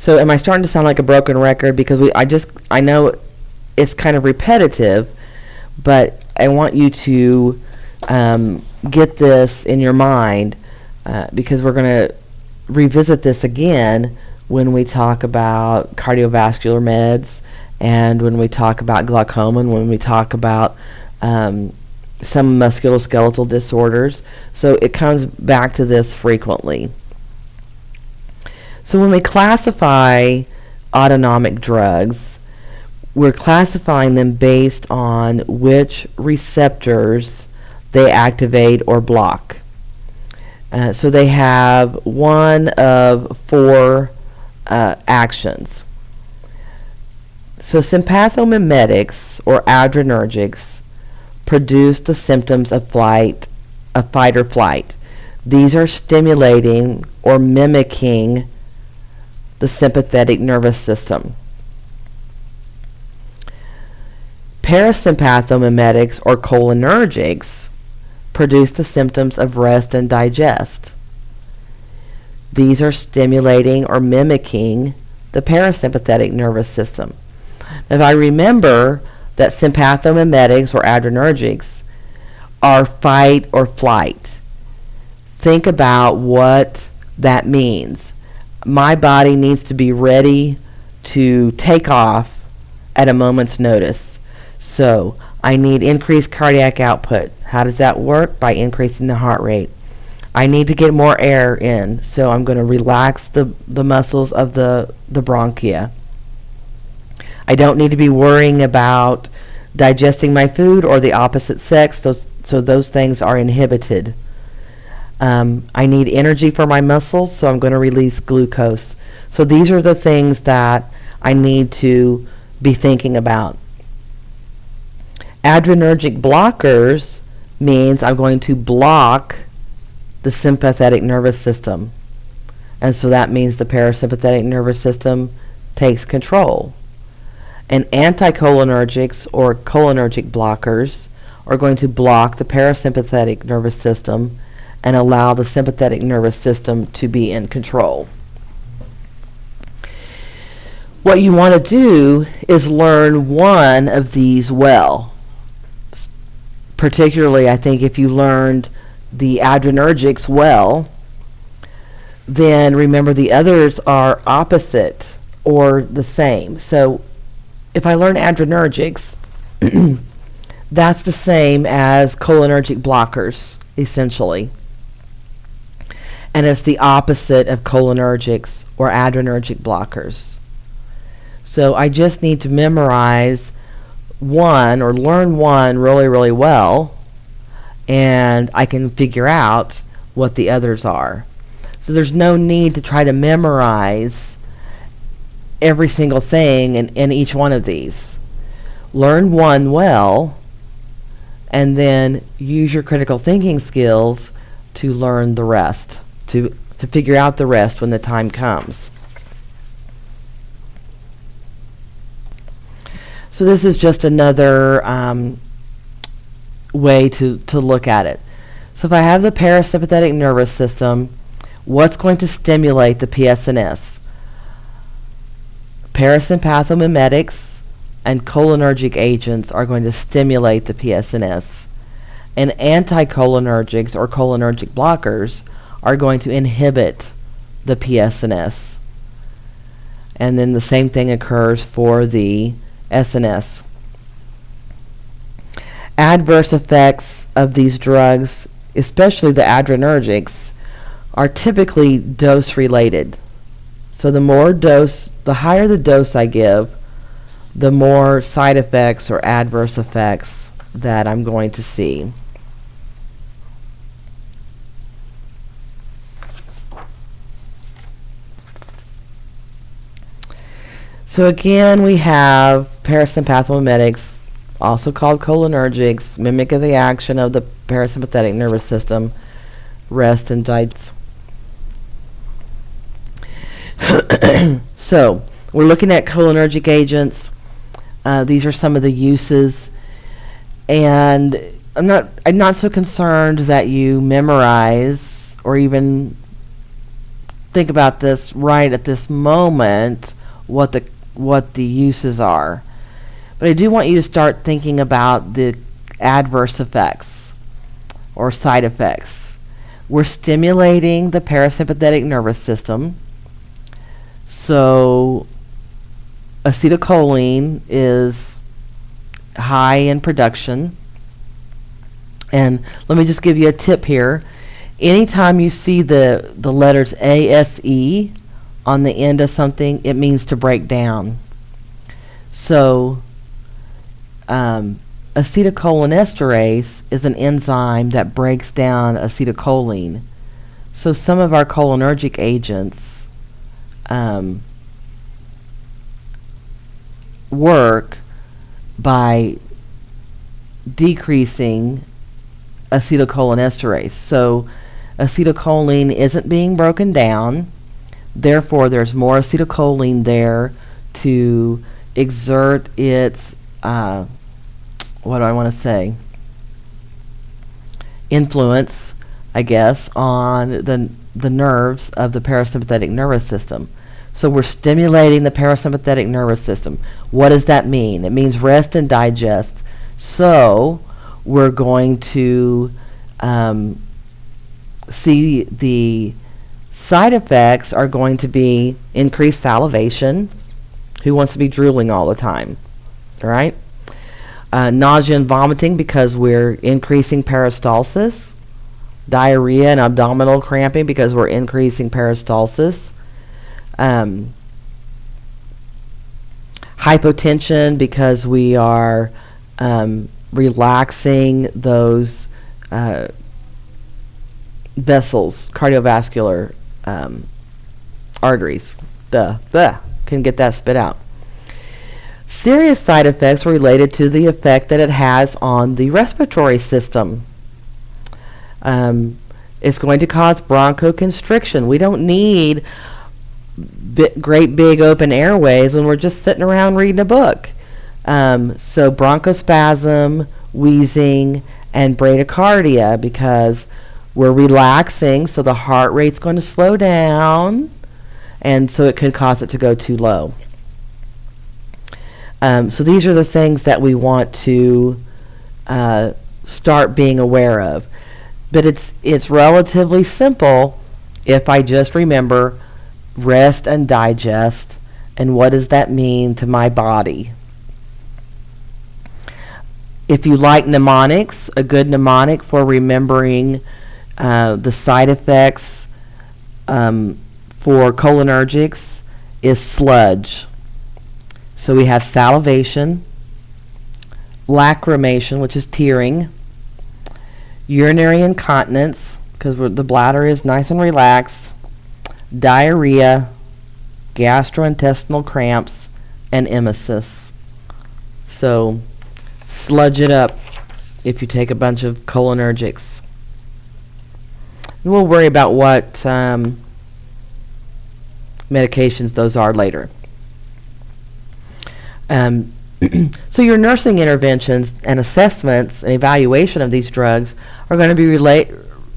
So am I starting to sound like a broken record? Because I know it's kind of repetitive, but I want you to get this in your mind because we're going to revisit this again when we talk about cardiovascular meds and when we talk about glaucoma and when we talk about some musculoskeletal disorders. So it comes back to this frequently. So when we classify autonomic drugs, we're classifying them based on which receptors they activate or block. So they have one of four actions. So sympathomimetics or adrenergics produce the symptoms of fight or flight. These are stimulating or mimicking the sympathetic nervous system. Parasympathomimetics or cholinergics produce the symptoms of rest and digest. These are stimulating or mimicking the parasympathetic nervous system. If I remember that sympathomimetics or adrenergics are fight or flight, think about what that means. My body needs to be ready to take off at a moment's notice. So I need increased cardiac output. How does that work? By increasing the heart rate. I need to get more air in, so I'm going to relax the muscles of the bronchia. I don't need to be worrying about digesting my food or the opposite sex, so those things are inhibited. I need energy for my muscles, so I'm going to release glucose. So these are the things that I need to be thinking about. Adrenergic blockers means I'm going to block the sympathetic nervous system. And so that means the parasympathetic nervous system takes control. And anticholinergics or cholinergic blockers are going to block the parasympathetic nervous system and allow the sympathetic nervous system to be in control. What you want to do is learn one of these well. Particularly, I think if you learned the adrenergics well, then remember the others are opposite or the same. So if I learn adrenergics, that's the same as cholinergic blockers, essentially. And it's the opposite of cholinergics or adrenergic blockers. So I just need to memorize one or learn one really, really well, and I can figure out what the others are. So there's no need to try to memorize every single thing in each one of these. Learn one well, and then use your critical thinking skills to learn the rest, to figure out the rest when the time comes. So this is just another way to look at it. So if I have the parasympathetic nervous system, what's going to stimulate the PSNS? Parasympathomimetics and cholinergic agents are going to stimulate the PSNS. And anticholinergics or cholinergic blockers are going to inhibit the PSNS. And then the same thing occurs for the SNS. Adverse effects of these drugs, especially the adrenergics, are typically dose related. So the higher the dose I give, the more side effects or adverse effects that I'm going to see. So again, we have parasympathomimetics, also called cholinergics, mimic the action of the parasympathetic nervous system, rest and digest. So we're looking at cholinergic agents. These are some of the uses, and I'm not so concerned that you memorize or even think about this right at this moment, what the uses are. But I do want you to start thinking about the adverse effects or side effects. We're stimulating the parasympathetic nervous system. So acetylcholine is high in production. And let me just give you a tip here. Anytime you see the letters ASE on the end of something, it means to break down. So acetylcholinesterase is an enzyme that breaks down acetylcholine. So some of our cholinergic agents work by decreasing acetylcholinesterase. So acetylcholine isn't being broken down, therefore there's more acetylcholine there to exert its influence, I guess, on the nerves of the parasympathetic nervous system. So we're stimulating the parasympathetic nervous system. What does that mean? It means rest and digest. So we're going to see the side effects are going to be increased salivation. Who wants to be drooling all the time? All right. Nausea and vomiting because we're increasing peristalsis. Diarrhea and abdominal cramping because we're increasing peristalsis. Hypotension because we are relaxing those vessels, cardiovascular arteries. Can get that spit out. Serious side effects related to the effect that it has on the respiratory system. It's going to cause bronchoconstriction. We don't need great big open airways when we're just sitting around reading a book. So bronchospasm, wheezing, and bradycardia because we're relaxing, so the heart rate's going to slow down, and so it could cause it to go too low. So these are the things that we want to start being aware of. But it's relatively simple if I just remember rest and digest, and what does that mean to my body. If you like mnemonics, a good mnemonic for remembering the side effects for cholinergics is sludge. So we have salivation, lacrimation, which is tearing, urinary incontinence, because the bladder is nice and relaxed, diarrhea, gastrointestinal cramps, and emesis. So sludge it up if you take a bunch of cholinergics. And we'll worry about what medications those are later. So your nursing interventions and assessments and evaluation of these drugs are going to be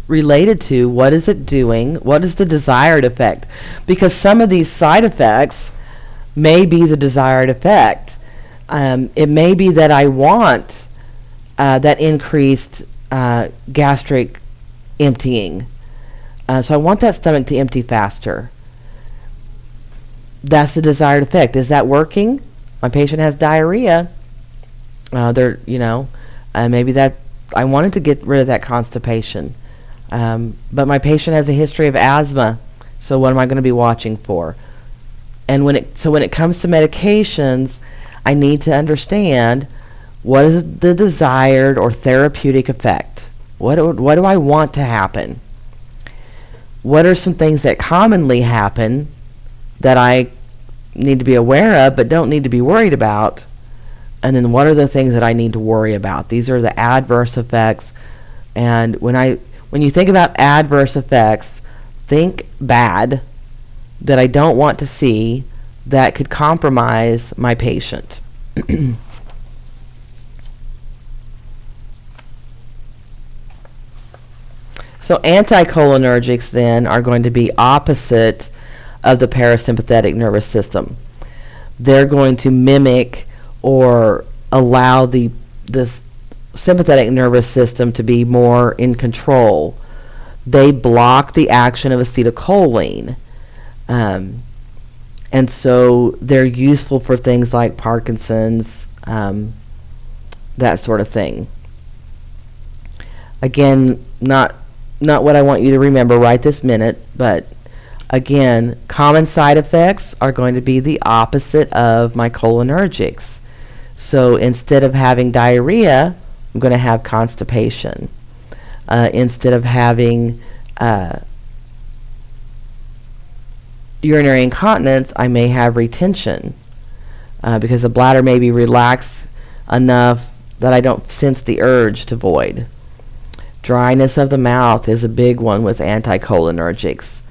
related to what is it doing, what is the desired effect, because some of these side effects may be the desired effect. It may be that I want that increased gastric emptying. So I want that stomach to empty faster. That's the desired effect. Is that working? My patient has diarrhea. Maybe that I wanted to get rid of that constipation. But my patient has a history of asthma. So what am I going to be watching for? And when it comes to medications, I need to understand what is the desired or therapeutic effect. What do I want to happen? What are some things that commonly happen that I need to be aware of but don't need to be worried about? And then what are the things that I need to worry about? These are the adverse effects. And when you think about adverse effects, think bad that I don't want to see that could compromise my patient. So anticholinergics then are going to be opposite of the parasympathetic nervous system. They're going to mimic or allow this sympathetic nervous system to be more in control. They block the action of acetylcholine. And so they're useful for things like Parkinson's, that sort of thing. Again, not what I want you to remember right this minute, but again, common side effects are going to be the opposite of my cholinergics. So instead of having diarrhea, I'm going to have constipation. Instead of having urinary incontinence, I may have retention because the bladder may be relaxed enough that I don't sense the urge to void. Dryness of the mouth is a big one with anticholinergics.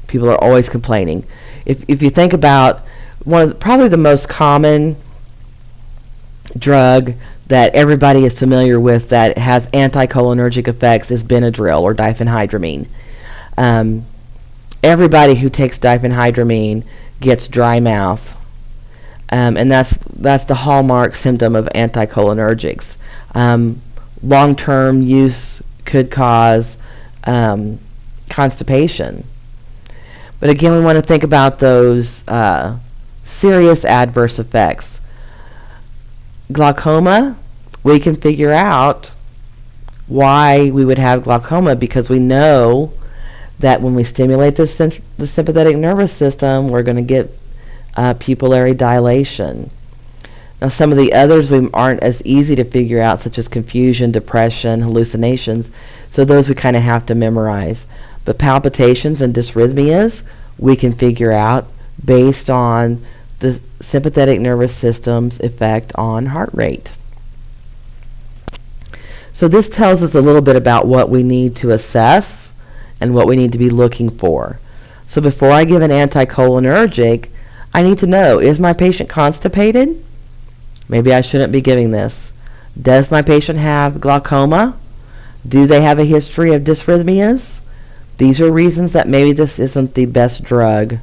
People are always complaining. If you think about probably the most common drug that everybody is familiar with that has anticholinergic effects is Benadryl or diphenhydramine. Everybody who takes diphenhydramine gets dry mouth, and that's the hallmark symptom of anticholinergics. Long-term use could cause constipation. But again, we want to think about those serious adverse effects. Glaucoma, we can figure out why we would have glaucoma because we know that when we stimulate the sympathetic nervous system, we're going to get pupillary dilation. Now, some of the others aren't as easy to figure out, such as confusion, depression, hallucinations, so those we kind of have to memorize. But palpitations and dysrhythmias, we can figure out based on the sympathetic nervous system's effect on heart rate. So this tells us a little bit about what we need to assess and what we need to be looking for. So before I give an anticholinergic, I need to know, is my patient constipated? Maybe I shouldn't be giving this. Does my patient have glaucoma? Do they have a history of dysrhythmias? These are reasons that maybe this isn't the best drug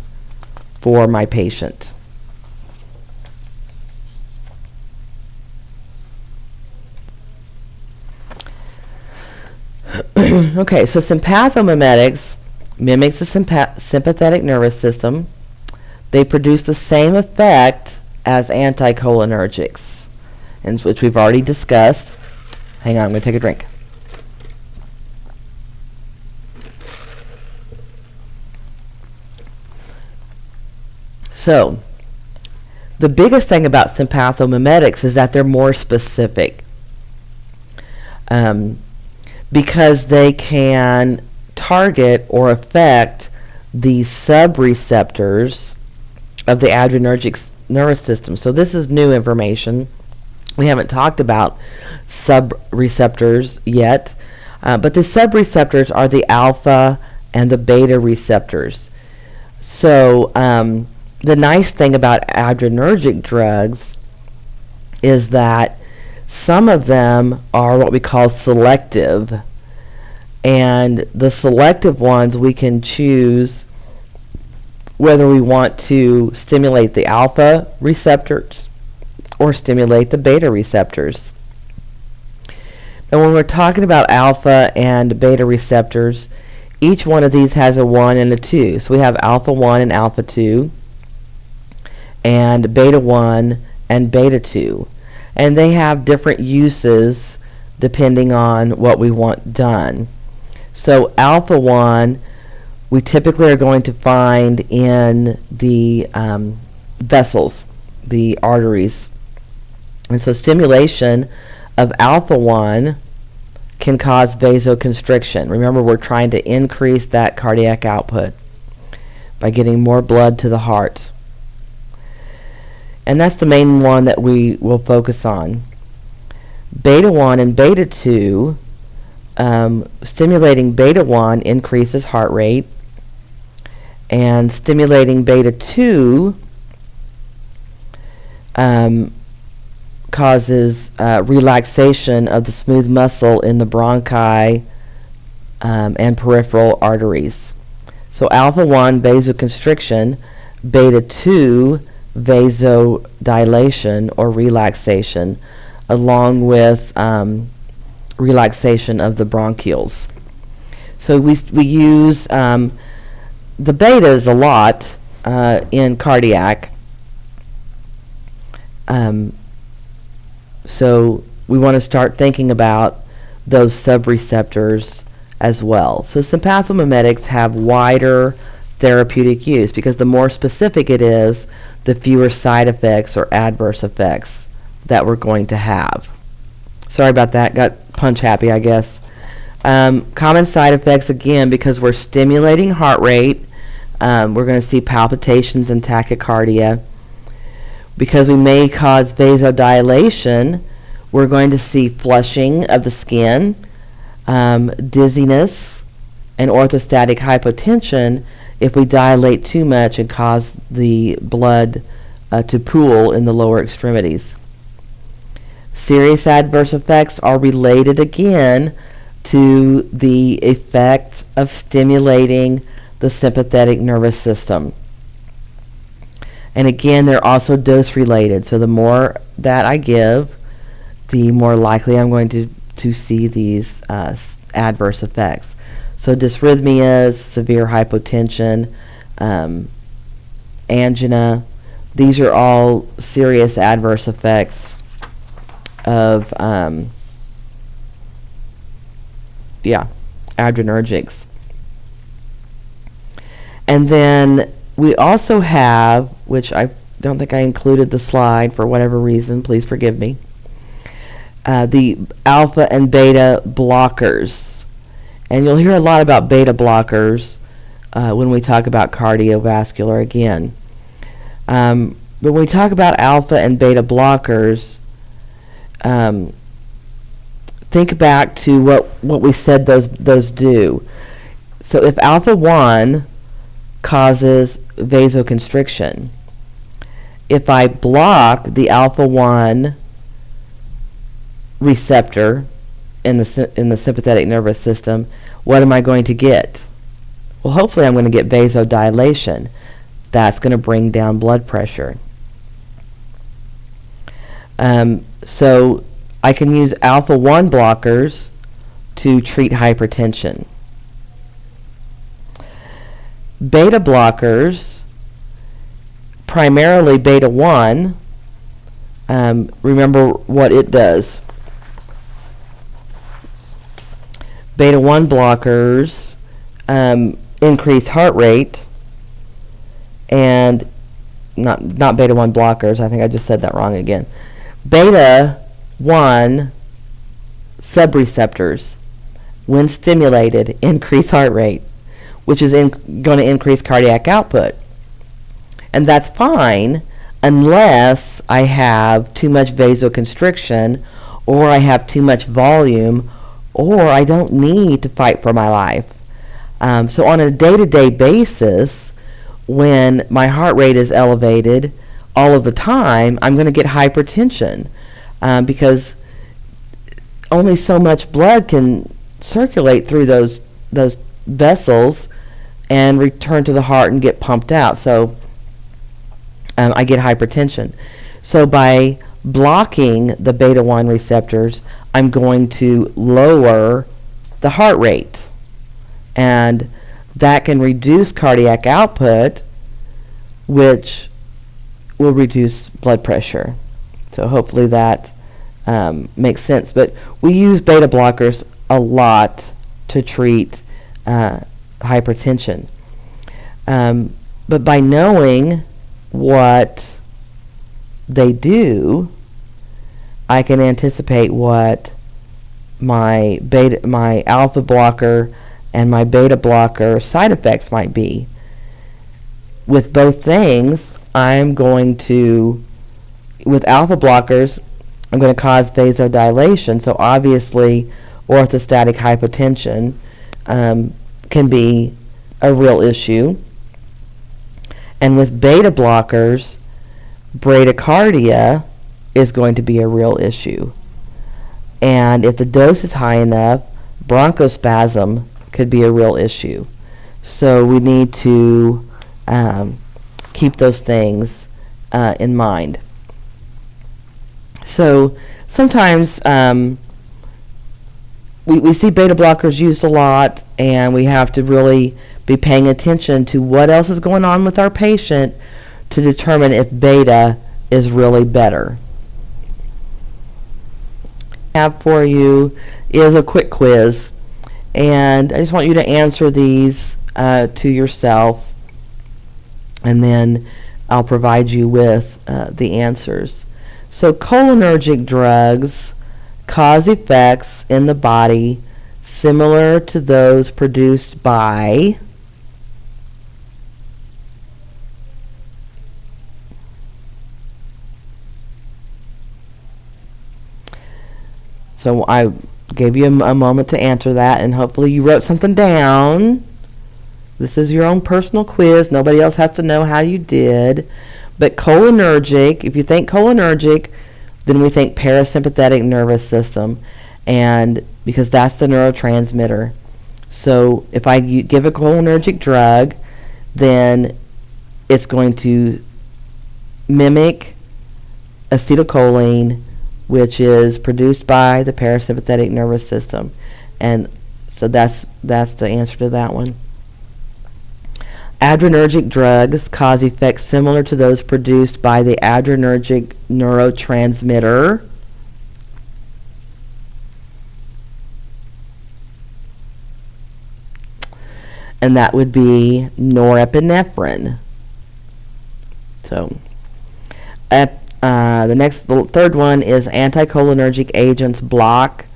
for my patient. Okay, so sympathomimetics mimics the sympathetic nervous system. They produce the same effect as anticholinergics, and which we've already discussed. Hang on, I'm going to take a drink. So, the biggest thing about sympathomimetics is that they're more specific. Because they can target or affect the subreceptors of the adrenergic nervous system. So this is new information. We haven't talked about subreceptors yet, but the subreceptors are the alpha and the beta receptors. So the nice thing about adrenergic drugs is that some of them are what we call selective, and the selective ones we can choose whether we want to stimulate the alpha receptors or stimulate the beta receptors. Now when we're talking about alpha and beta receptors, each one of these has a 1 and a 2. So we have alpha 1 and alpha 2, and beta 1 and beta 2. And they have different uses depending on what we want done. So alpha 1 we typically are going to find in the vessels, the arteries. And so stimulation of alpha 1 can cause vasoconstriction. Remember, we're trying to increase that cardiac output by getting more blood to the heart. And that's the main one that we will focus on. Beta 1 and beta 2, stimulating beta 1 increases heart rate, and stimulating beta 2 causes relaxation of the smooth muscle in the bronchi and peripheral arteries. So alpha 1 vasoconstriction, beta 2 vasodilation or relaxation, along with relaxation of the bronchioles. So we use the betas a lot in cardiac. So we want to start thinking about those subreceptors as well. So sympathomimetics have wider therapeutic use because the more specific it is, the fewer side effects or adverse effects that we're going to have. Sorry about that, got punch happy, I guess. Common side effects, again, because we're stimulating heart rate, we're going to see palpitations and tachycardia. Because we may cause vasodilation, we're going to see flushing of the skin, dizziness, and orthostatic hypotension if we dilate too much and cause the blood to pool in the lower extremities. Serious adverse effects are related again to the effect of stimulating the sympathetic nervous system. And again, they're also dose related. So the more that I give, the more likely I'm going to see these adverse effects. So dysrhythmias, severe hypotension, angina, these are all serious adverse effects of adrenergics. And then we also have, which I don't think I included the slide for whatever reason, please forgive me, the alpha and beta blockers. And you'll hear a lot about beta blockers when we talk about cardiovascular again. But when we talk about alpha and beta blockers, think back to what we said those do. So if alpha 1 causes vasoconstriction, if I block the alpha 1 receptor in the sympathetic nervous system, what am I going to get? Well, hopefully I'm going to get vasodilation. That's going to bring down blood pressure. So I can use alpha 1 blockers to treat hypertension. Beta blockers, primarily beta 1, remember what it does. Beta 1 blockers increase heart rate, and not beta 1 blockers, I think I just said that wrong again. Beta 1 subreceptors, when stimulated, increase heart rate, which is going to increase cardiac output. And that's fine unless I have too much vasoconstriction, or I have too much volume, or I don't need to fight for my life. So on a day-to-day basis, when my heart rate is elevated all of the time, I'm going to get hypertension because only so much blood can circulate through those vessels and return to the heart and get pumped out. So I get hypertension. So by blocking the beta 1 receptors, I'm going to lower the heart rate, and that can reduce cardiac output, which will reduce blood pressure. So hopefully that makes sense. But we use beta blockers a lot to treat hypertension. But by knowing what they do, I can anticipate what my alpha blocker and my beta blocker side effects might be. With both things, with alpha blockers, I'm going to cause vasodilation, so obviously orthostatic hypotension can be a real issue. And with beta blockers, bradycardia is going to be a real issue. And if the dose is high enough, bronchospasm could be a real issue. So we need to keep those things in mind. So sometimes we see beta blockers used a lot, and we have to really be paying attention to what else is going on with our patient to determine if beta is really better. What I have for you is a quick quiz, and I just want you to answer these to yourself, and then I'll provide you with the answers. So cholinergic drugs cause effects in the body similar to those produced by So I gave you a moment to answer that, and hopefully you wrote something down. This is your own personal quiz. Nobody else has to know how you did. But cholinergic, if you think cholinergic, then we think parasympathetic nervous system, and because that's the neurotransmitter. So if I give a cholinergic drug, then it's going to mimic acetylcholine, which is produced by the parasympathetic nervous system. And so that's the answer to that one. Adrenergic drugs cause effects similar to those produced by the adrenergic neurotransmitter. And that would be norepinephrine. So the third one is anticholinergic agents block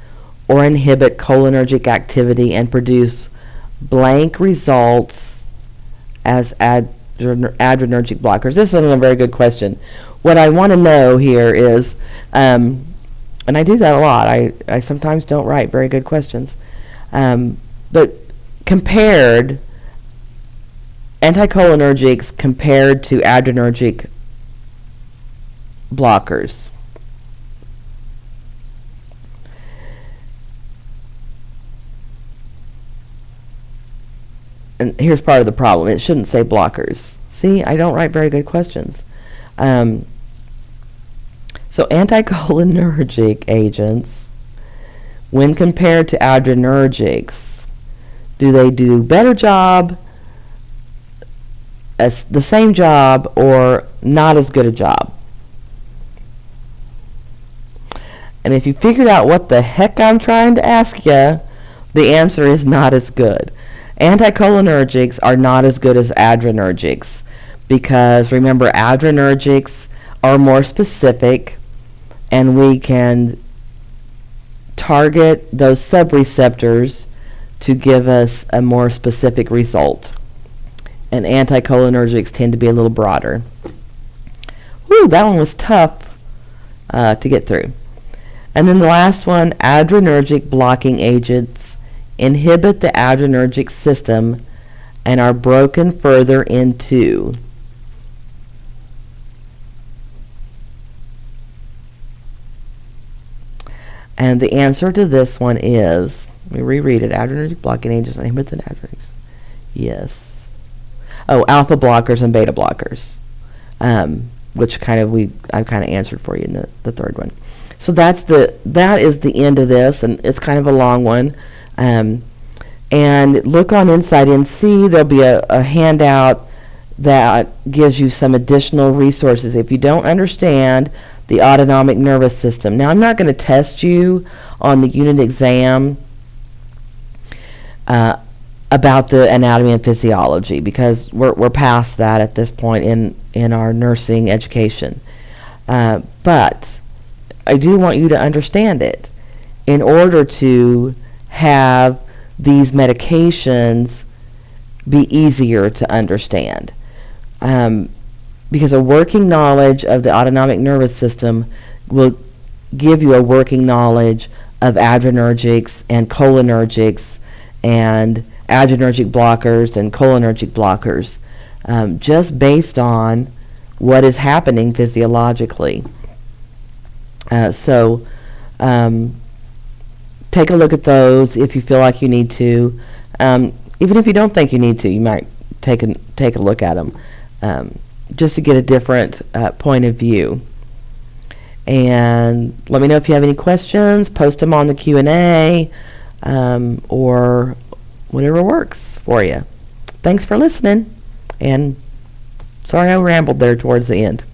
or inhibit cholinergic activity and produce blank results as adrenergic blockers. This isn't a very good question. What I want to know here is, and I do that a lot, I sometimes don't write very good questions, but compared, anticholinergics compared to adrenergic blockers. And here's part of the problem. It shouldn't say blockers. See, I don't write very good questions. So anticholinergic agents, when compared to adrenergics, do they do better job, as the same job, or not as good a job? And if you figured out what the heck I'm trying to ask you, the answer is not as good. Anticholinergics are not as good as adrenergics because, remember, adrenergics are more specific, and we can target those subreceptors to give us a more specific result. And anticholinergics tend to be a little broader. Whew, that one was tough to get through. And then the last one, adrenergic blocking agents inhibit the adrenergic system and are broken further into. And the answer to this one is, let me reread it, adrenergic blocking agents inhibit the adrenergic. Yes. Oh, alpha blockers and beta blockers, which I kind of answered for you in the third one. So that is the end of this, and it's kind of a long one. And look on Insight NC. There'll be a handout that gives you some additional resources if you don't understand the autonomic nervous system. Now, I'm not going to test you on the unit exam about the anatomy and physiology because we're past that at this point in our nursing education. But I do want you to understand it in order to have these medications be easier to understand. Because a working knowledge of the autonomic nervous system will give you a working knowledge of adrenergics and cholinergics and adrenergic blockers and cholinergic blockers, just based on what is happening physiologically. So take a look at those if you feel like you need to. even if you don't think you need to, you might take a look at them, just to get a different point of view. And let me know if you have any questions. Post them on the Q&A, or whatever works for you. Thanks for listening, and sorry I rambled there towards the end.